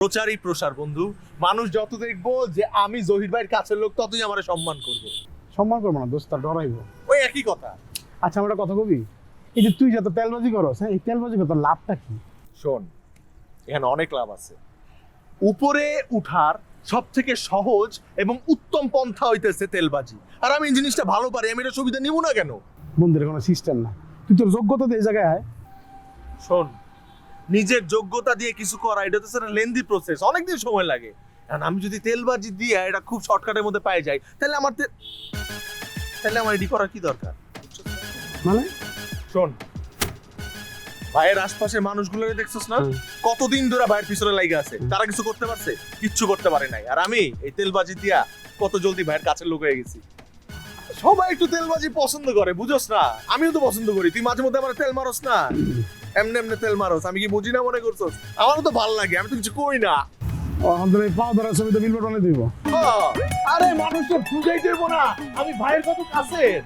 প্রচারই প্রসার বন্ধু। মানুষ যত দেখবো যে আমি জহির ভাইয়ের কাছের লোক, ততই আমার সম্মান করবে। সম্মান করবো না দোস্ত, ডরাইবো। ওই একই কথা। আচ্ছা আমার একটা কথা কবি, এই যে তুই যত তেলবাজি করস, হ্যাঁ এই তেলবাজি কত লাভটা কি? শোন, এখানে অনেক লাভ আছে। উপরে উঠার সব থেকে সহজ এবং উত্তম পন্থা হইতেছে তেলবাজি। আর আমি এই জিনিসটা ভালো পারি, আমি এটা সুবিধা নিব না কেন? বন্ধুদের কোনো সিস্টেম না, তুই তোর যোগ্যতা দিয়ে এই জায়গায় আয়। শোন, নিজের যোগ্যতা দিয়ে কিছু করা এটা তো একটা লেন্দি প্রসেস, অনেকদিন সময় লাগে। কারণ আমি যদি তেলবাজি দিয়ে এটা খুব শর্টকাটের মধ্যে পাই যাই, তাহলে আমার এডি করার কি দরকার? মানে শোন, ভাইয়ের আশপাশের মানুষগুলো দেখছস না, কতদিন ধরে ভাইয়ের পিছনে লাগে আছে। তারা কিছু করতে পারছে? কিচ্ছু করতে পারে নাই। আর আমি এই তেলবাজি দিয়া কত জলদি ভাইয়ের কাছের লোক হয়ে গেছি। সবাই একটু তেলবাজি পছন্দ করে, বুঝোস না? আমিও তো পছন্দ করি। তুই মাঝে মধ্যে আমার তেল মারস না, এমনি এমনি তেল মারস। আমি কি বুঝি না মনে করছস? আমারও তো ভালো লাগে, আমি তো কিছু কই না। আমাদের এই পাও ধরার ছবিতে বিলবোর্ড বানিয়ে দিব। আরে মানুষকে বুঝাই দেবো না আমি ভাইয়ের কত কাছের।